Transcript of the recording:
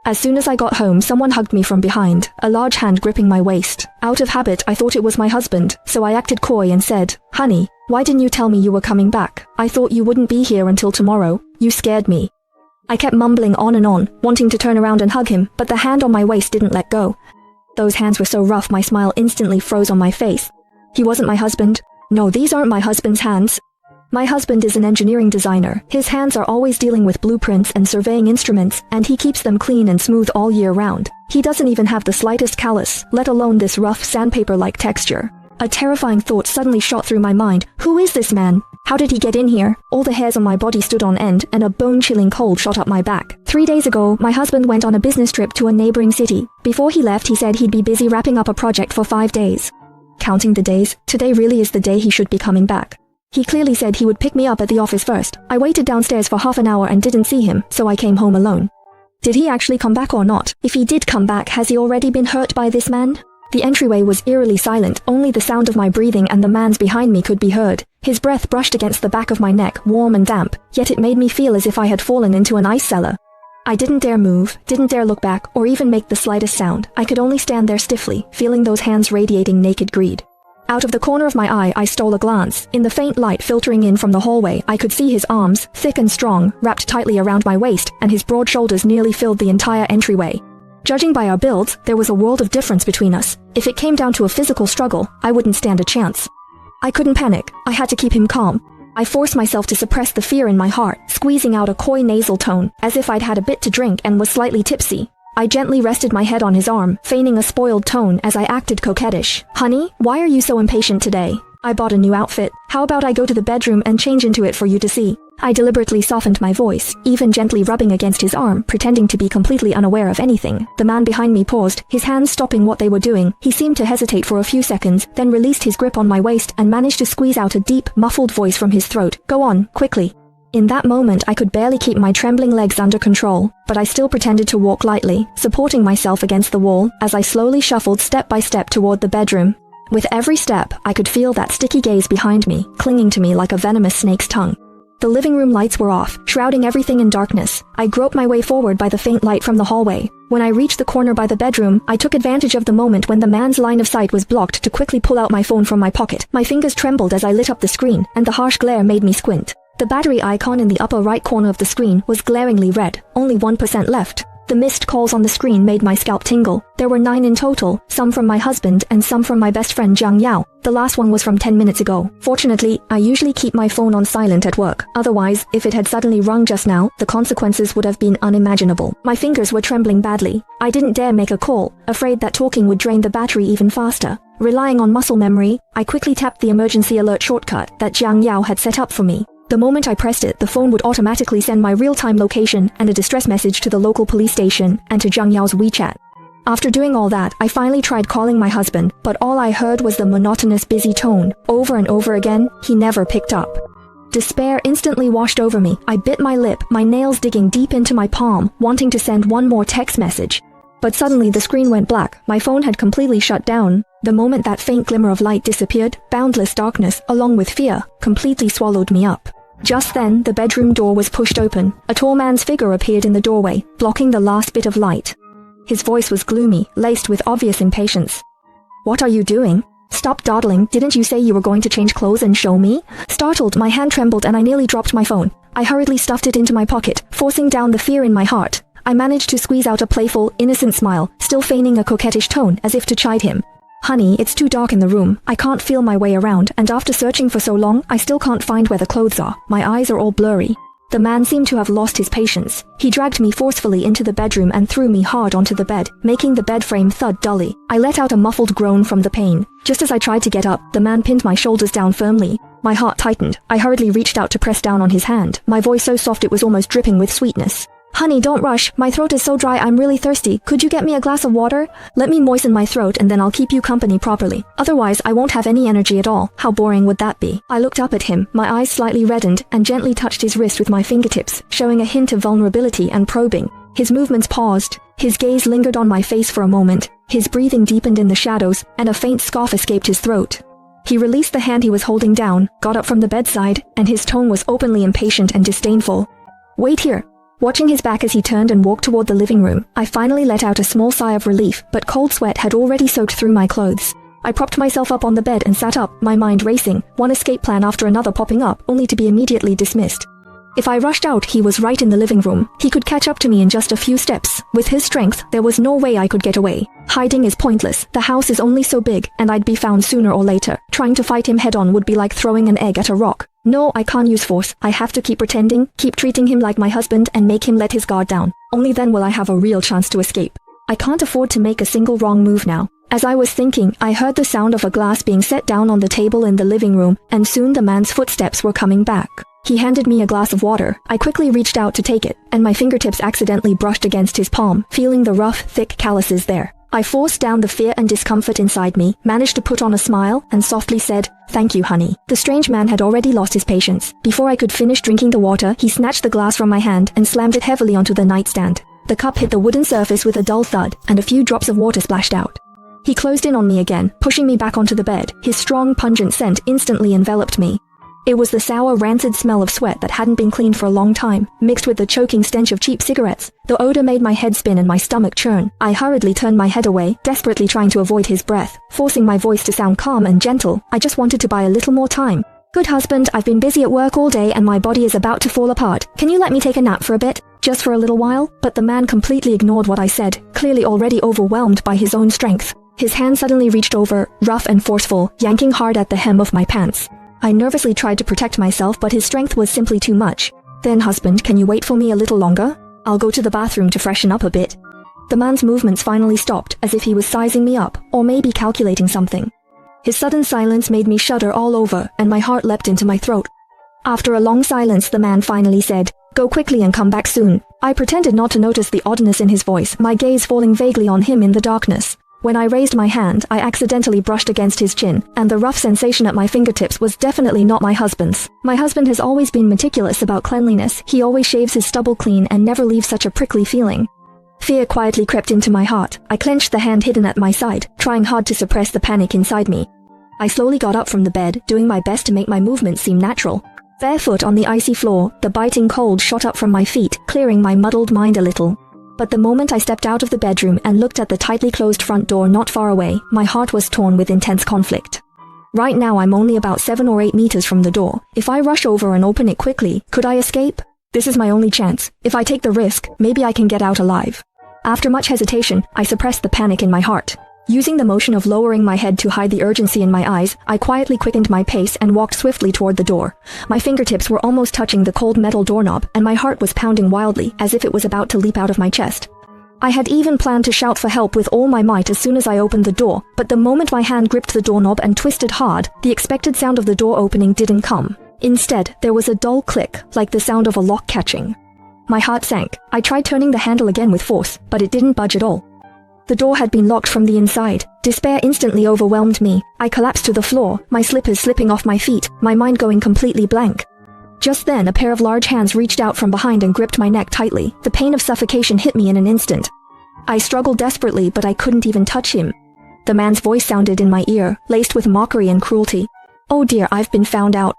As soon as I got home, someone hugged me from behind, a large hand gripping my waist. Out of habit, I thought it was my husband, so I acted coy and said, "Honey, why didn't you tell me you were coming back? I thought you wouldn't be here until tomorrow. You scared me." I kept mumbling on and on, wanting to turn around and hug him, but the hand on my waist didn't let go. Those hands were so rough my smile instantly froze on my face. He wasn't my husband. No, these aren't my husband's hands. My husband is an engineering designer. His hands are always dealing with blueprints and surveying instruments, and he keeps them clean and smooth all year round. He doesn't even have the slightest callus, let alone this rough sandpaper-like texture. A terrifying thought suddenly shot through my mind. Who is this man? How did he get in here? All the hairs on my body stood on end, and a bone-chilling cold shot up my back. 3 days ago, my husband went on a business trip to a neighboring city. Before he left, he said he'd be busy wrapping up a project for 5 days. Counting the days, today really is the day he should be coming back. He clearly said he would pick me up at the office first. I waited downstairs for half an hour and didn't see him, so I came home alone. Did he actually come back or not? If he did come back, has he already been hurt by this man? The entryway was eerily silent, only the sound of my breathing and the man's behind me could be heard. His breath brushed against the back of my neck, warm and damp, yet it made me feel as if I had fallen into an ice cellar. I didn't dare move, didn't dare look back, or even make the slightest sound. I could only stand there stiffly, feeling those hands radiating naked greed. Out of the corner of my eye, I stole a glance. In the faint light filtering in from the hallway, I could see his arms, thick and strong, wrapped tightly around my waist, and his broad shoulders nearly filled the entire entryway. Judging by our builds, there was a world of difference between us. If it came down to a physical struggle, I wouldn't stand a chance. I couldn't panic. I had to keep him calm. I forced myself to suppress the fear in my heart, squeezing out a coy nasal tone, as if I'd had a bit to drink and was slightly tipsy. I gently rested my head on his arm, feigning a spoiled tone as I acted coquettish. "Honey, why are you so impatient today? I bought a new outfit. How about I go to the bedroom and change into it for you to see?" I deliberately softened my voice, even gently rubbing against his arm, pretending to be completely unaware of anything. The man behind me paused, his hands stopping what they were doing. He seemed to hesitate for a few seconds, then released his grip on my waist and managed to squeeze out a deep, muffled voice from his throat. "Go on, quickly." In that moment, I could barely keep my trembling legs under control, but I still pretended to walk lightly, supporting myself against the wall, as I slowly shuffled step by step toward the bedroom. With every step, I could feel that sticky gaze behind me, clinging to me like a venomous snake's tongue. The living room lights were off, shrouding everything in darkness. I groped my way forward by the faint light from the hallway. When I reached the corner by the bedroom, I took advantage of the moment when the man's line of sight was blocked to quickly pull out my phone from my pocket. My fingers trembled as I lit up the screen, and the harsh glare made me squint. The battery icon in the upper right corner of the screen was glaringly red, only 1% left. The missed calls on the screen made my scalp tingle. There were 9 in total, some from my husband and some from my best friend Jiang Yao. The last one was from 10 minutes ago. Fortunately, I usually keep my phone on silent at work. Otherwise, if it had suddenly rung just now, the consequences would have been unimaginable. My fingers were trembling badly. I didn't dare make a call, afraid that talking would drain the battery even faster. Relying on muscle memory, I quickly tapped the emergency alert shortcut that Jiang Yao had set up for me. The moment I pressed it, the phone would automatically send my real-time location and a distress message to the local police station and to Jiang Yao's WeChat. After doing all that, I finally tried calling my husband, but all I heard was the monotonous busy tone. Over and over again, he never picked up. Despair instantly washed over me. I bit my lip, my nails digging deep into my palm, wanting to send one more text message. But suddenly the screen went black. My phone had completely shut down. The moment that faint glimmer of light disappeared, boundless darkness, along with fear, completely swallowed me up. Just then, the bedroom door was pushed open. A tall man's figure appeared in the doorway, blocking the last bit of light. His voice was gloomy, laced with obvious impatience. "What are you doing? Stop dawdling. Didn't you say you were going to change clothes and show me?" Startled, my hand trembled and I nearly dropped my phone. I hurriedly stuffed it into my pocket, forcing down the fear in my heart. I managed to squeeze out a playful, innocent smile, still feigning a coquettish tone, as if to chide him. "Honey, it's too dark in the room. I can't feel my way around, and after searching for so long, I still can't find where the clothes are. My eyes are all blurry." The man seemed to have lost his patience. He dragged me forcefully into the bedroom and threw me hard onto the bed, making the bed frame thud dully. I let out a muffled groan from the pain. Just as I tried to get up, the man pinned my shoulders down firmly. My heart tightened. I hurriedly reached out to press down on his hand, my voice so soft it was almost dripping with sweetness. "Honey, don't rush. My throat is so dry I'm really thirsty. Could you get me a glass of water? Let me moisten my throat and then I'll keep you company properly. Otherwise, I won't have any energy at all. How boring would that be?" I looked up at him, my eyes slightly reddened, and gently touched his wrist with my fingertips, showing a hint of vulnerability and probing. His movements paused. His gaze lingered on my face for a moment. His breathing deepened in the shadows, and a faint scoff escaped his throat. He released the hand he was holding down, got up from the bedside, and his tone was openly impatient and disdainful. "Wait here. Watching his back as he turned and walked toward the living room, I finally let out a small sigh of relief, but cold sweat had already soaked through my clothes. I propped myself up on the bed and sat up, my mind racing, one escape plan after another popping up, only to be immediately dismissed. If I rushed out, he was right in the living room. He could catch up to me in just a few steps. With his strength, there was no way I could get away. Hiding is pointless. The house is only so big, and I'd be found sooner or later. Trying to fight him head-on would be like throwing an egg at a rock. No, I can't use force. I have to keep pretending, keep treating him like my husband, and make him let his guard down. Only then will I have a real chance to escape. I can't afford to make a single wrong move now. As I was thinking, I heard the sound of a glass being set down on the table in the living room, and soon the man's footsteps were coming back. He handed me a glass of water. I quickly reached out to take it, and my fingertips accidentally brushed against his palm, feeling the rough, thick calluses there. I forced down the fear and discomfort inside me, managed to put on a smile, and softly said, "Thank you, honey." The strange man had already lost his patience. Before I could finish drinking the water, he snatched the glass from my hand and slammed it heavily onto the nightstand. The cup hit the wooden surface with a dull thud, and a few drops of water splashed out. He closed in on me again, pushing me back onto the bed. His strong, pungent scent instantly enveloped me. It was the sour, rancid smell of sweat that hadn't been cleaned for a long time, mixed with the choking stench of cheap cigarettes. The odor made my head spin and my stomach churn. I hurriedly turned my head away, desperately trying to avoid his breath, forcing my voice to sound calm and gentle. I just wanted to buy a little more time. "Good husband, I've been busy at work all day and my body is about to fall apart. Can you let me take a nap for a bit? Just for a little while?" But the man completely ignored what I said, clearly already overwhelmed by his own strength. His hand suddenly reached over, rough and forceful, yanking hard at the hem of my pants. I nervously tried to protect myself, but his strength was simply too much. "Then, husband, can you wait for me a little longer? I'll go to the bathroom to freshen up a bit." The man's movements finally stopped, as if he was sizing me up, or maybe calculating something. His sudden silence made me shudder all over, and my heart leapt into my throat. After a long silence, the man finally said, "Go quickly and come back soon." I pretended not to notice the oddness in his voice, my gaze falling vaguely on him in the darkness. When I raised my hand, I accidentally brushed against his chin, and the rough sensation at my fingertips was definitely not my husband's. My husband has always been meticulous about cleanliness. He always shaves his stubble clean and never leaves such a prickly feeling. Fear quietly crept into my heart. I clenched the hand hidden at my side, trying hard to suppress the panic inside me. I slowly got up from the bed, doing my best to make my movements seem natural. Barefoot on the icy floor, the biting cold shot up from my feet, clearing my muddled mind a little. But the moment I stepped out of the bedroom and looked at the tightly closed front door not far away, my heart was torn with intense conflict. Right now I'm only about 7 or 8 meters from the door. If I rush over and open it quickly, could I escape? This is my only chance. If I take the risk, maybe I can get out alive. After much hesitation, I suppressed the panic in my heart. Using the motion of lowering my head to hide the urgency in my eyes, I quietly quickened my pace and walked swiftly toward the door. My fingertips were almost touching the cold metal doorknob, and my heart was pounding wildly, as if it was about to leap out of my chest. I had even planned to shout for help with all my might as soon as I opened the door, but the moment my hand gripped the doorknob and twisted hard, the expected sound of the door opening didn't come. Instead, there was a dull click, like the sound of a lock catching. My heart sank. I tried turning the handle again with force, but it didn't budge at all. The door had been locked from the inside. Despair instantly overwhelmed me. I collapsed to the floor, my slippers slipping off my feet, my mind going completely blank. Just then, a pair of large hands reached out from behind and gripped my neck tightly. The pain of suffocation hit me in an instant. I struggled desperately, but I couldn't even touch him. The man's voice sounded in my ear, laced with mockery and cruelty. "Oh dear, I've been found out.